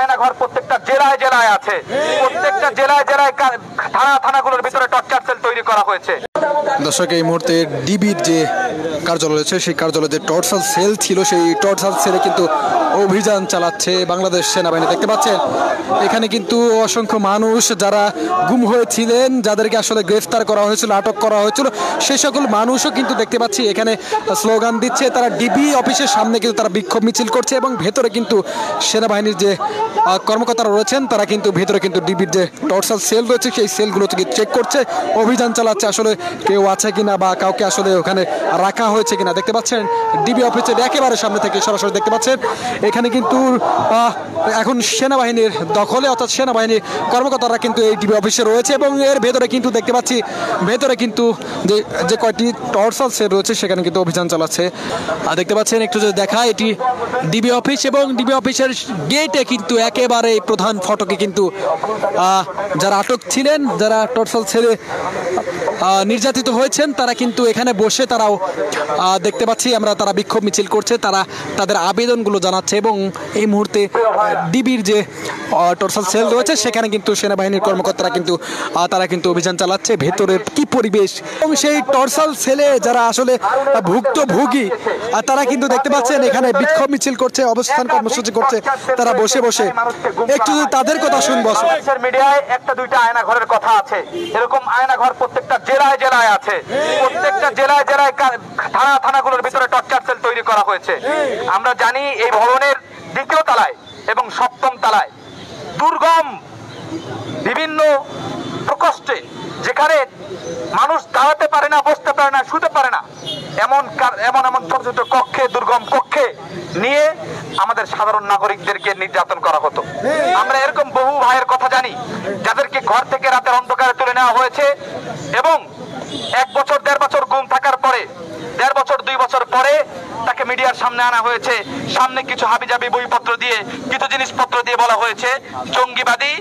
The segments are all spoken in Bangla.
আয়নাঘর প্রত্যেকটা জেলায় জেলায় আছে, প্রত্যেকটা জেলায় জেলায় থানাগুলোর ভিতরে টর্চার সেল তৈরি করা হয়েছে। দর্শক, এই মুহূর্তে ডিবির যে কার্যালয় রয়েছে সেই কার্যালয়ে যে টর্চার সেল ছিল সেই টর্চার সেলে কিন্তু অভিযান চালাচ্ছে বাংলাদেশ সেনাবাহিনী। দেখতে পাচ্ছেন এখানে কিন্তু অসংখ্য মানুষ যারা গুম হয়েছিলেন, যাদেরকে আসলে গ্রেফতার করা হয়েছিল, আটক করা হয়েছিল, সেই সকল মানুষও কিন্তু দেখতে পাচ্ছি এখানে স্লোগান দিচ্ছে। তারা ডিবি অফিসের সামনে কিন্তু তারা বিক্ষোভ মিছিল করছে এবং ভেতরে কিন্তু সেনাবাহিনীর যে কর্মকর্তারা রয়েছেন তারা কিন্তু ভেতরে কিন্তু ডিবির যে টর্চার সেল রয়েছে সেই সেলগুলো থেকে চেক করছে, অভিযান চালাচ্ছে আসলে কেউ আছে কিনা বা কাউকে আসলে ওখানে রাখা হয়েছে কিনা। দেখতে পাচ্ছেন ডিবি অফিসের একেবারে সামনে থেকে সরাসরি দেখতে পাচ্ছেন এখানে কিন্তু এখন সেনাবাহিনীর দখলে, অর্থাৎ সেনাবাহিনীর কর্মকর্তারা কিন্তু এই ডিবি অফিসে রয়েছে এবং এর ভেতরে কিন্তু দেখতে পাচ্ছি ভেতরে কিন্তু যে কয়েকটি টর্চার সেল রয়েছে সেখানে কিন্তু অভিযান চালাচ্ছে। আর দেখতে পাচ্ছেন একটু যদি দেখা, এটি ডিবি অফিস এবং ডিবি অফিসের গেটে কিন্তু একেবারে প্রধান ফটকে কিন্তু যারা আটক ছিলেন, যারা টর্চার সেলে নির্যাতিত হয়েছেন তারা কিন্তু এখানে বসে তারাও দেখতে পাচ্ছি আমরা তারা বিক্ষোভ মিছিল করছে, তারা তাদের আবেদনগুলো জানাচ্ছে এবং এই মুহূর্তে ডিবির যে টর্চার সেল রয়েছে সেখানে কিন্তু সেনাবাহিনীর কর্মকর্তারা কিন্তু তারা কিন্তু অভিযান চালাচ্ছে। ভেতরের কি পরিবেশ এবং সেই টর্চার সেলে যারা আসলে ভুক্তভোগী তারা কিন্তু দেখতে পাচ্ছেন এখানে বিক্ষোভ মিছিল করছে, অবস্থান কর্মসূচি করছে, তারা বসে বসে একটু তাদের কথা শুনবো। মিডিয়ায় একটা দুইটা আয়নাঘরের কথা আছে, এরকম আয়নাঘর প্রত্যেকটা জেলায় জেলায় আছে, প্রত্যেকটা জেলায় জেলায় থানাগুলোর ভিতরে টর্চার সেল তৈরি করা হয়েছে। আমরা জানি এই ভবনের দ্বিতীয় তলায় এবং সপ্তম তলায় দুর্গম বিভিন্ন প্রকোষ্ঠে, যেখানে মানুষ দাঁড়াতে পারে না, বসতে পারে না, শুতে পারে না, এমন ছোট ছোট কক্ষে, দুর্গম কক্ষে নিয়ে আমাদের সাধারণ নাগরিকদেরকে নির্যাতন করা হতো। আমরা এরকম বহু ভাইয়ের কথা জানি যাদেরকে ঘর থেকে রাতের অন্ধকারে তুলে নেওয়া হয়েছে এবং 1 বছর 1.5 বছর গুম থাকার পরে 1.5 বছর 2 বছর পরে তাকে মিডিয়ার সামনে আনা হয়েছে। সামনে কিছু হাবিজাবি বইপত্র দিয়ে, কিছু জিনিসপত্র দিয়ে বলা হয়েছে জঙ্গিবাদী,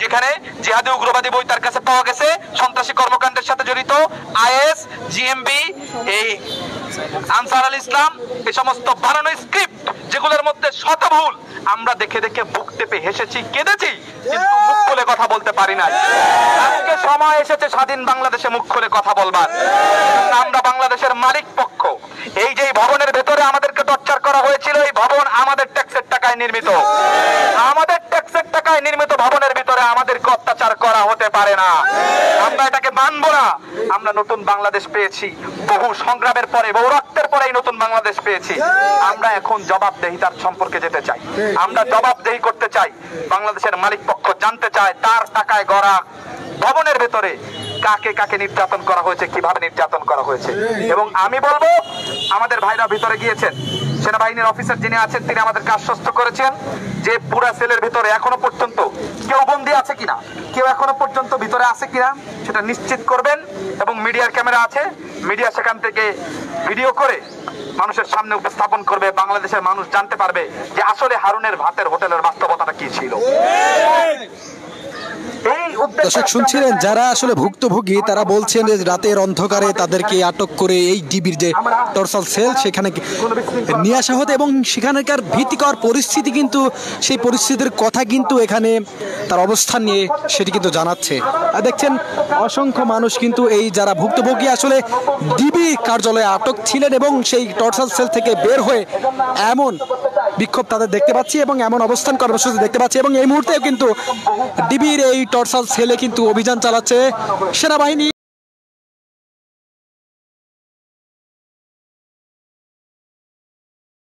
যেখানে জিহাদি উগ্রবাদী বই তার কাছে পাওয়া গেছে, সন্ত্রাসী কর্মকাণ্ডের সাথে জড়িত, আইএস, জিএমবি, এই আনসার আল ইসলাম, এই সমস্ত বানানো স্ক্রিপ্ট যেগুলোর মধ্যে শত ভুল। আমরা দেখে দেখে বুক টেপে হেসেছি, কেঁদেছি, কিন্তু মুখ খুলে কথা বলতে পারি নাই। আজকে সময় এসেছে স্বাধীন বাংলাদেশে মুখ খুলে কথা বলবার। আমরা বাংলাদেশের মালিক পক্ষ। এই যে ভবনের ভেতরে আমাদেরকে টর্চার করা হয়েছিল, এই ভবন আমাদের ট্যাক্সের টাকায় নির্মিত। আমাদের ট্যাক্সের টাকায় নির্মিত ভবনের ভিতরে আমাদেরকে অত্যাচার করা হতে পারে না। আমরা এটাকে মানব না। আমরা নতুন বাংলাদেশ পেয়েছি, বহু সংগ্রামের পরে, বহু রক্তের পরে এই নতুন বাংলাদেশ পেয়েছি। আমরা এখন জবাবদেহিতার সম্পর্কে যেতে চাই, আমরা জবাবদেহি করতে চাই। বাংলাদেশের মালিক পক্ষ জানতে চায় তার টাকায় গড়া ভবনের ভেতরে কাকে কাকে নির্যাতন করা হয়েছে, কিভাবে নির্যাতন করা হয়েছে। এবং আমি বলবো আমাদের ভাইরা ভিতরে গিয়েছেন, সেনাবাহিনীর অফিসার যিনি আছেন তিনি আমাদেরকে আশ্বস্ত করেছেন যে পুরা সেলের ভিতরে এখনো পর্যন্ত কেউ বন্দী আছে কিনা, কেউ এখনো পর্যন্ত ভিতরে আছে কিনা সেটা নিশ্চিত করবেন। এবং মিডিয়ার ক্যামেরা আছে, মিডিয়া সেখান থেকে ভিডিও করে মানুষের সামনে উপস্থাপন করবে। বাংলাদেশের মানুষ জানতে পারবে যে আসলে হারুনের ভাতের হোটেলের বাস্তবতাটা কি ছিল। দর্শক শুনছিলেন যারা আসলে ভুক্তভোগী তারা বলছেন যে রাতের অন্ধকারে তাদেরকে আটক করে এই ডিবির যে টর্চার সেল সেখানে নিয়ে আসা হতো এবং সেখানকার ভীতিকর পরিস্থিতি, কিন্তু সেই পরিস্থিতির কথা কিন্তু এখানে তার অবস্থান নিয়ে সেটি কিন্তু জানাচ্ছে। আর দেখছেন অসংখ্য মানুষ কিন্তু এই যারা ভুক্তভোগী আসলে ডিবি কার্যালয়ে আটক ছিলেন এবং সেই টর্চার সেল থেকে বের হয়ে এমন বিক্ষোভ তাদের দেখতে পাচ্ছি এবং এমন অবস্থান কর্মসূচি দেখতে পাচ্ছি। এবং এই মুহূর্তে কিন্তু ডিবির এই টর্চার সেলে কিন্তু অভিযান চালাচ্ছে সেনাবাহিনী।